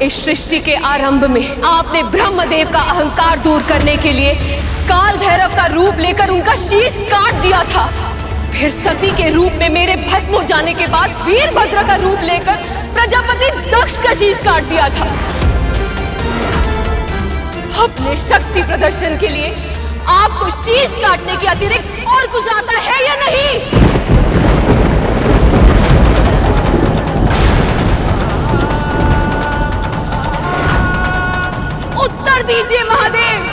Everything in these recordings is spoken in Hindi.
इस सृष्टि के आरंभ में आपने ब्रह्मदेव का अहंकार दूर करने के लिए काल भैरव का रूप लेकर उनका शीश काट दिया था। फिर सती के रूप में मेरे भस्म हो जाने के बाद वीरभद्र का रूप लेकर प्रजापति दक्ष का शीश काट दिया था। अपने शक्ति प्रदर्शन के लिए आपको शीश काटने के अतिरिक्त और कुछ आता है या नहीं? उत्तर दीजिए महादेव।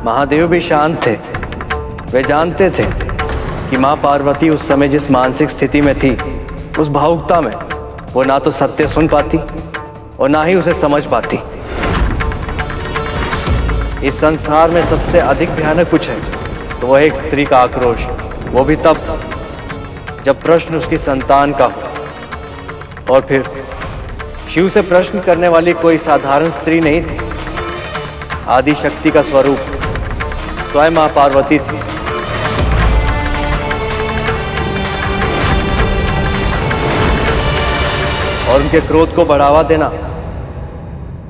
महादेव भी शांत थे। वे जानते थे कि मां पार्वती उस समय जिस मानसिक स्थिति में थी, उस भावुकता में वो ना तो सत्य सुन पाती और ना ही उसे समझ पाती। इस संसार में सबसे अधिक भयानक कुछ है तो वह एक स्त्री का आक्रोश, वो भी तब जब प्रश्न उसकी संतान का हो। और फिर शिव से प्रश्न करने वाली कोई साधारण स्त्री नहीं थी। आदि शक्ति का स्वरूप स्वयं मां पार्वती थी। और उनके क्रोध को बढ़ावा देना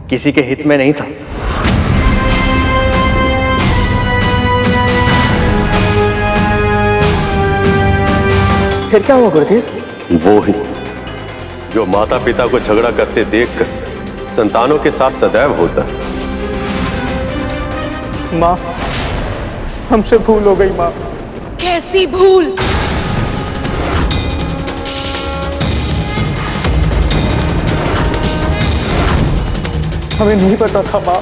किसी के हित में नहीं था। फिर क्या हुआ गुरुदेव? वो ही जो माता पिता को झगड़ा करते देखकर संतानों के साथ सदैव होता है। माँ, हमसे भूल हो गई माँ। कैसी भूल? हमें नहीं पता था माँ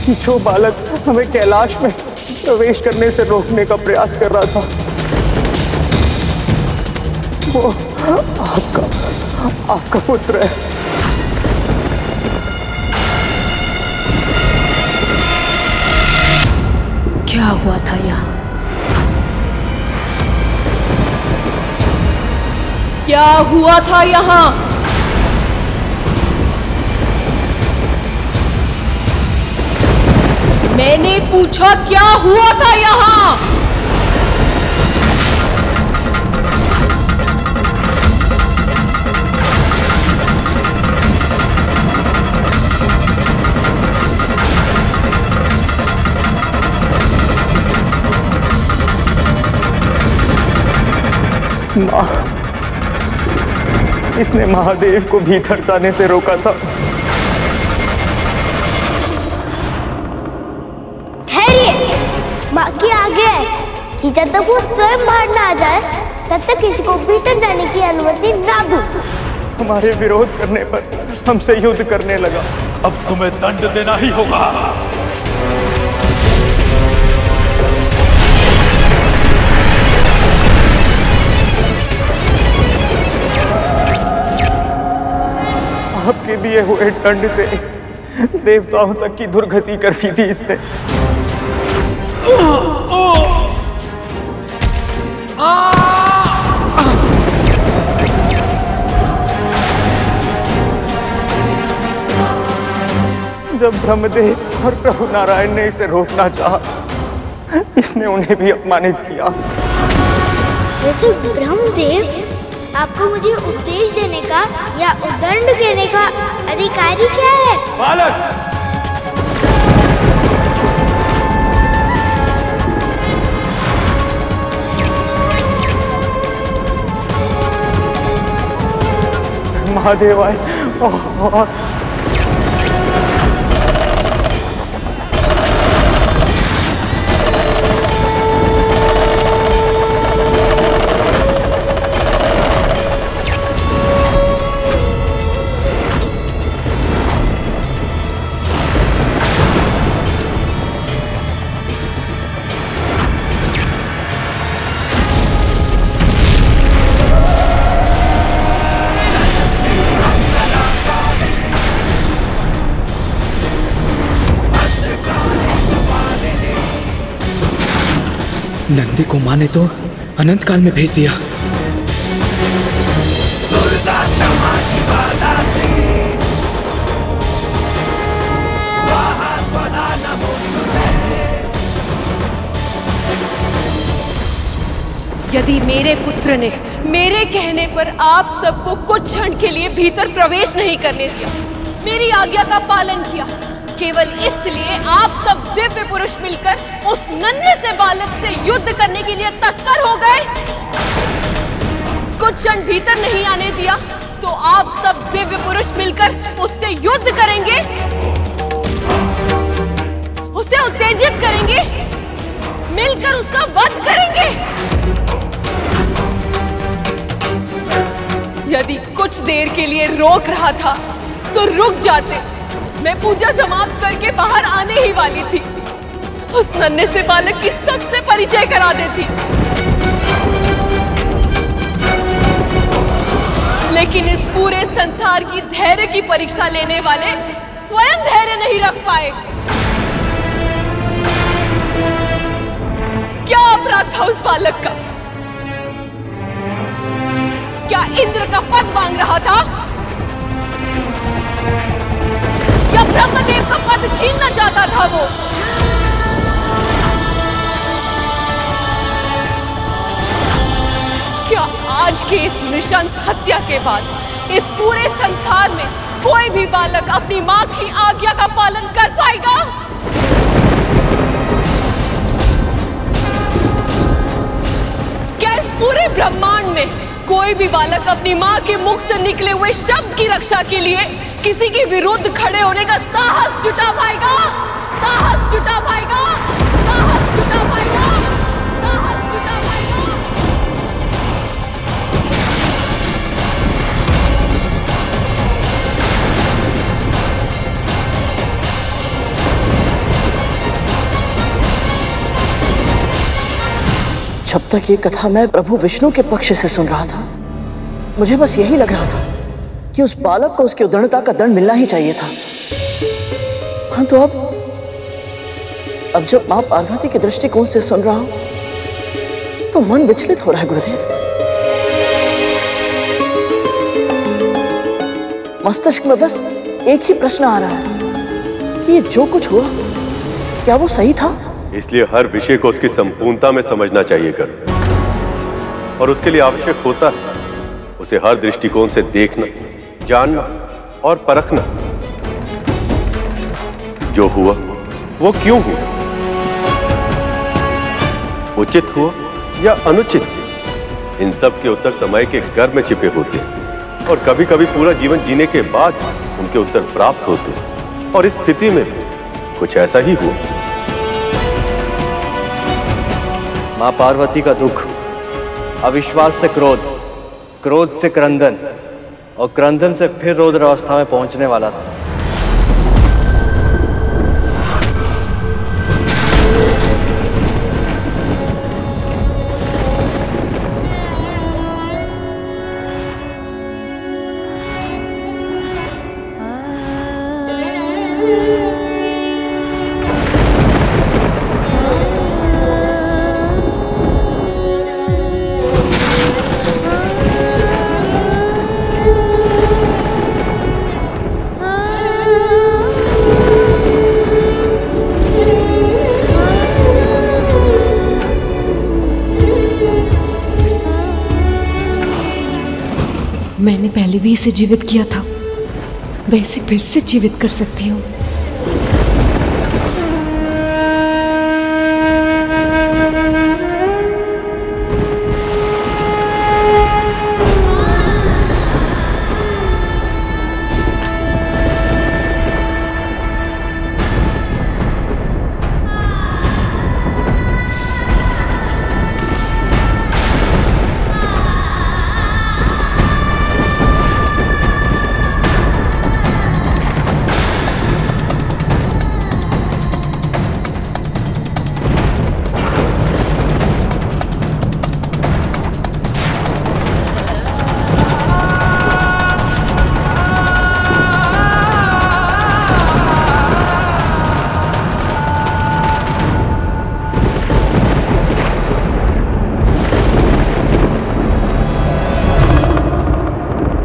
कि जो बालक हमें कैलाश में प्रवेश करने से रोकने का प्रयास कर रहा था वो आपका पुत्र है। क्या हुआ था यहाँ? क्या हुआ था यहाँ? मैंने पूछा क्या हुआ था यहाँ? माँ, इसने महादेव को भीतर जाने से रोका था। ठहरिए, माँ की आगे है कि जब तक वो स्वयं बाहर ना आ जाए तब तक किसी को भीतर जाने की अनुमति ना दूं। हमारे विरोध करने पर हमसे युद्ध करने लगा। अब तुम्हें दंड देना ही होगा। आपके दिए हुए दंड से देवताओं तक की दुर्गति कर दी थी इसने। जब ब्रह्मदेव और प्रभु नारायण ने इसे रोकना चाहा, इसने उन्हें भी अपमानित किया। वैसे ब्रह्मदेव आपको मुझे उपदेश देने का या उदंड देने का अधिकारी क्या है? बालक, महादेव आए और नंदी को माँ ने तो अनंत काल में भेज दिया। यदि मेरे पुत्र ने मेरे कहने पर आप सबको कुछ क्षण के लिए भीतर प्रवेश नहीं करने दिया, मेरी आज्ञा का पालन किया, केवल इसलिए आप सब दिव्य पुरुष मिलकर उस नन्हे से बालक से युद्ध करने के लिए तत्पर हो गए, कुछ क्षण भीतर नहीं आने दिया तो आप सब दिव्य पुरुष मिलकर उससे युद्ध करेंगे, उसे उत्तेजित करेंगे, मिलकर उसका वध करेंगे। यदि कुछ देर के लिए रोक रहा था तो रुक जाते, मैं पूजा समाप्त करके बाहर आने ही वाली थी, उस नन्हे से बालक की सबसे परिचय करा देती। लेकिन इस पूरे संसार की धैर्य की परीक्षा लेने वाले स्वयं धैर्य नहीं रख पाए। क्या अपराध था उस बालक का? क्या इंद्र का पद मांग रहा था या ब्रह्मदेव का पद छीनना चाहता था वो? क्या आज के इस नृशंस हत्या के बाद इस पूरे संसार में कोई भी बालक अपनी मां की आज्ञा का पालन कर पाएगा? क्या इस पूरे ब्रह्मांड में कोई भी बालक अपनी मां के मुख से निकले हुए शब्द की रक्षा के लिए किसी के विरुद्ध खड़े होने का साहस जुटा पाएगा? साहस जुटा पाएगा? साहस जुटा पाएगा? साहस जुटा पाएगा? जब तक ये कथा मैं प्रभु विष्णु के पक्ष से सुन रहा था, मुझे बस यही लग रहा था कि उस बालक को उसकी उद्दंडता का दंड मिलना ही चाहिए था। हाँ, तो अब जब मां पार्वती के दृष्टिकोण से सुन रहा हूं तो मन विचलित हो रहा है गुरुदेव। मस्तिष्क में बस एक ही प्रश्न आ रहा है कि ये जो कुछ हुआ क्या वो सही था? इसलिए हर विषय को उसकी संपूर्णता में समझना चाहिए कर, और उसके लिए आवश्यक होता है उसे हर दृष्टिकोण से देखना, जानना और परखना। जो हुआ वो क्यों हुआ, उचित हुआ या अनुचित, इन सब के उत्तर समय के गर्भ में छिपे होते हैं और कभी कभी पूरा जीवन जीने के बाद उनके उत्तर प्राप्त होते हैं। और इस स्थिति में कुछ ऐसा ही हुआ। मां पार्वती का दुख अविश्वास से क्रोध, क्रोध से क्रंदन और क्रंदन से फिर रौद्र अवस्था में पहुंचने वाला था। मैंने पहले भी इसे जीवित किया था, वैसे फिर से जीवित कर सकती हूँ।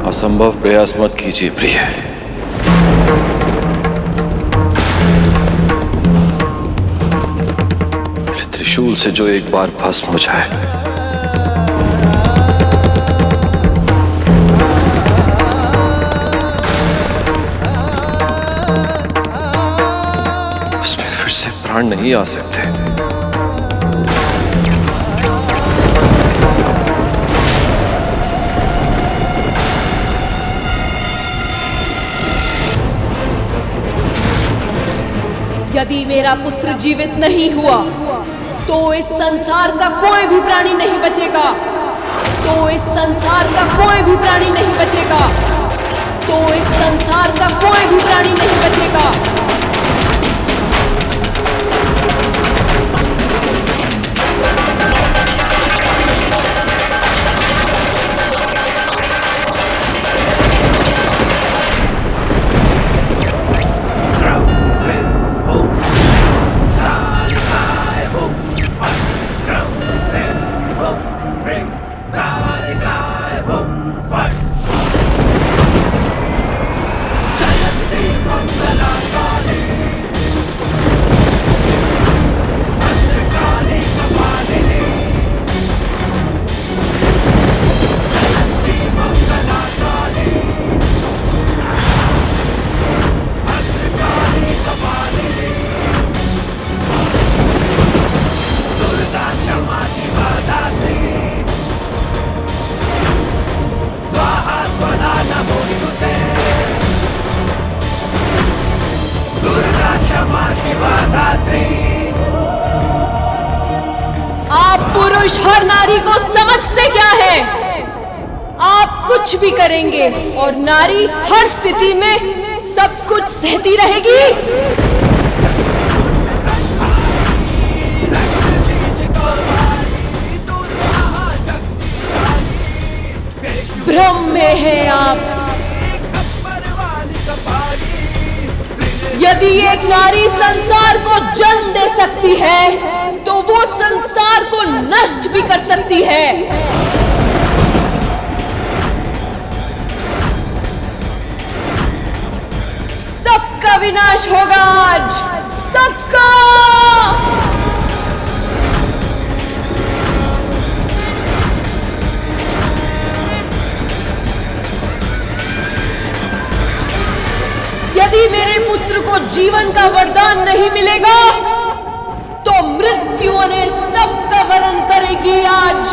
असंभव प्रयास मत कीजिए प्रिय। त्रिशूल से जो एक बार भस्म हो जाए से प्राण नहीं आ सकते। यदि मेरा पुत्र जीवित नहीं हुआ तो इस संसार का कोई भी प्राणी नहीं बचेगा। तो इस संसार का कोई भी प्राणी नहीं बचेगा। तो इस संसार का कोई भी प्राणी नहीं बचेगा। आप पुरुष हर नारी को समझते क्या है? आप कुछ भी करेंगे और नारी हर स्थिति में सब कुछ सहती रहेगी। भ्रम में है आप। यदि एक नारी संसार को जन्म दे सकती है तो वो संसार को नष्ट भी कर सकती है। सबका विनाश होगा आज, सबका। यदि मेरे पुत्र को जीवन का वरदान नहीं मिलेगा तो मृत्यु ने सबका वरण करेगी आज।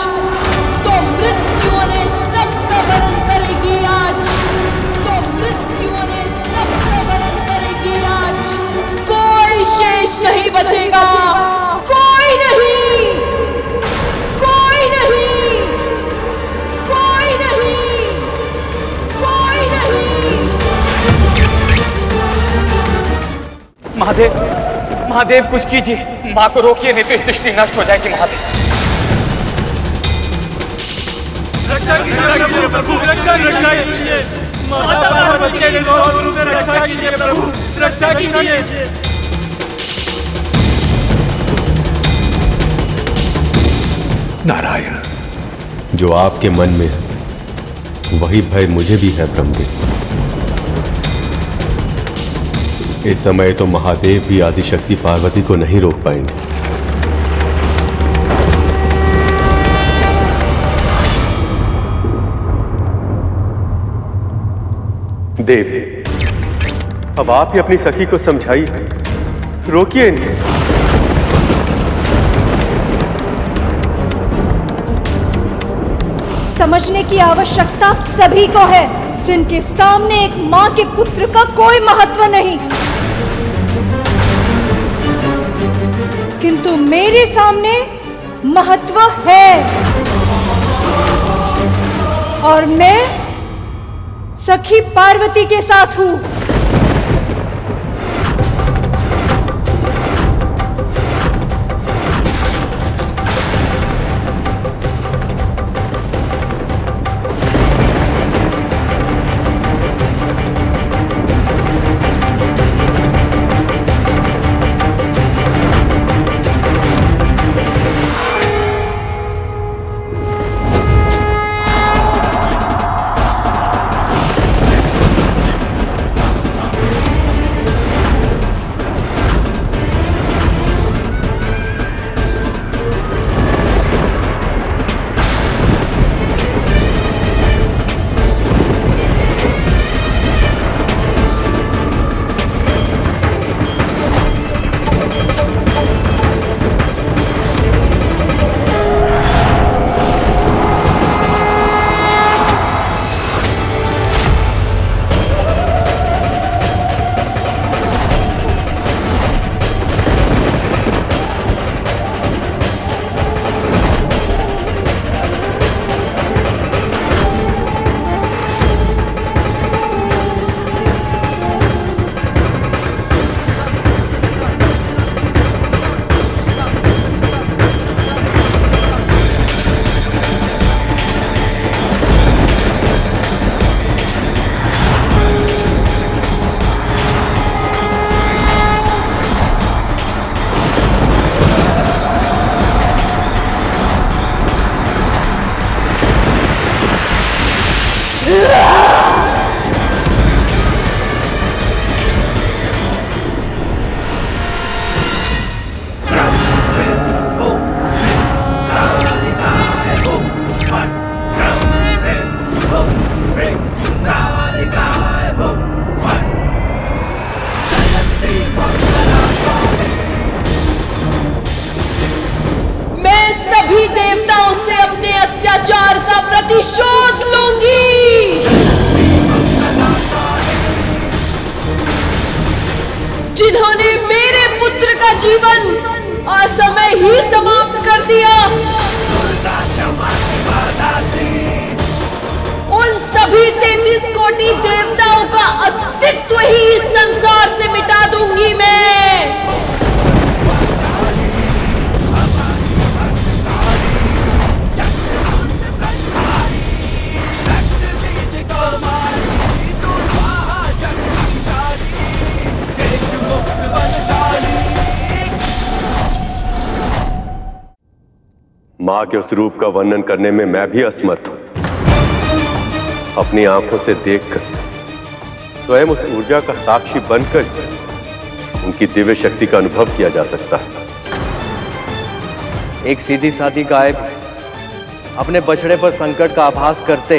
तो मृत्यु ने सबका वरण करेगी आज। तो मृत्यु ने सबका वरण करेगी आज। कोई शेष नहीं बचेगा। कोई नहीं, कोई नहीं, कोई नहीं, कोई नहीं। महादेव, महादेव कुछ कीजिए। माँ को रोकिए, नहीं तो इस सृष्टि नष्ट हो जाएगी। महादेव रक्षा कीजिए प्रभु, रक्षा कीजिए। माता पार्वती के रूप से रक्षा कीजिए प्रभु, रक्षा कीजिए। नारायण, जो आपके मन में है वही भय मुझे भी है ब्रह्मदेव। इस समय तो महादेव भी आदिशक्ति पार्वती को नहीं रोक पाएंगे। देव, अब आप ही अपनी सखी को समझाइए, रोकिए इन्हें। समझने की आवश्यकता सभी को है जिनके सामने एक माँ के पुत्र का कोई महत्व नहीं, किंतु मेरे सामने महत्व है। और मैं सखी पार्वती के साथ हूं। प्रतिशोध लूंगी। जिन्होंने मेरे पुत्र का जीवन असमय ही समाप्त कर दिया, उन सभी 33 कोटि देवताओं का अस्तित्व ही इस संसार से मिटा दूंगी मैं। मां के उस रूप का वर्णन करने में मैं भी असमर्थ हूं। अपनी आंखों से देखकर, स्वयं उस ऊर्जा का साक्षी बनकर उनकी दिव्य शक्ति का अनुभव किया जा सकता है। एक सीधी सादी गाय अपने बछड़े पर संकट का आभास करते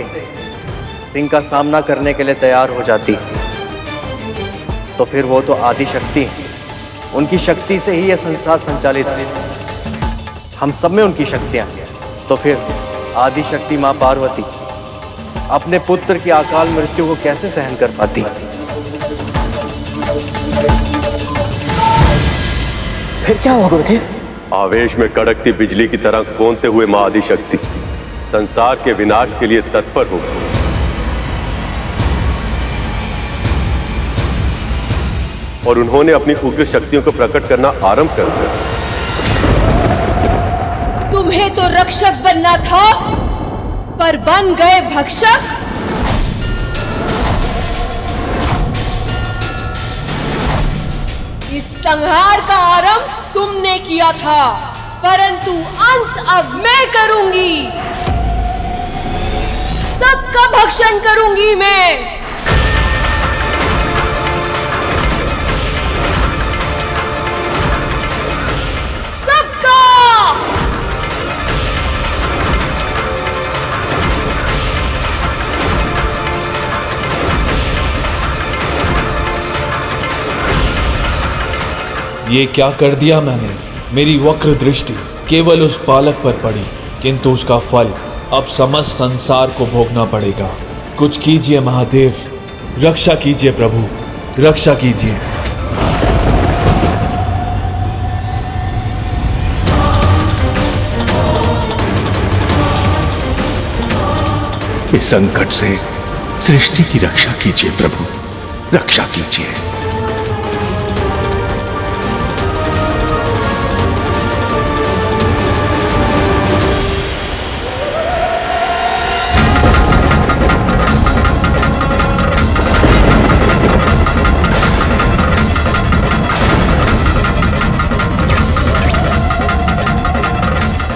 सिंह का सामना करने के लिए तैयार हो जाती, तो फिर वो तो आदि शक्ति, उनकी शक्ति से ही यह संसार संचालित है। हम सब में उनकी शक्तियां हैं, तो फिर आदि शक्ति मां पार्वती अपने पुत्र की अकाल मृत्यु को कैसे सहन कर पाती? फिर क्या हुआ गुरुदेव? आवेश में कड़कती बिजली की तरह कौंधते हुए मां आदि शक्ति संसार के विनाश के लिए तत्पर हो गई। और उन्होंने अपनी उग्र शक्तियों को प्रकट करना आरंभ कर दिया। तुम्हें तो रक्षक बनना था, पर बन गए भक्षक। इस संहार का आरंभ तुमने किया था, परंतु अंत अब मैं करूंगी। सबका भक्षण करूंगी मैं। ये क्या कर दिया मैंने? मेरी वक्र दृष्टि केवल उस बालक पर पड़ी, किंतु उसका फल अब समस्त संसार को भोगना पड़ेगा। कुछ कीजिए महादेव, रक्षा कीजिए प्रभु, रक्षा कीजिए। इस संकट से सृष्टि की रक्षा कीजिए प्रभु, रक्षा कीजिए।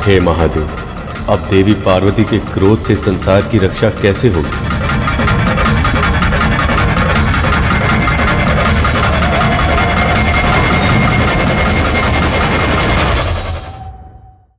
हे महादेव, अब देवी पार्वती के क्रोध से संसार की रक्षा कैसे होगी?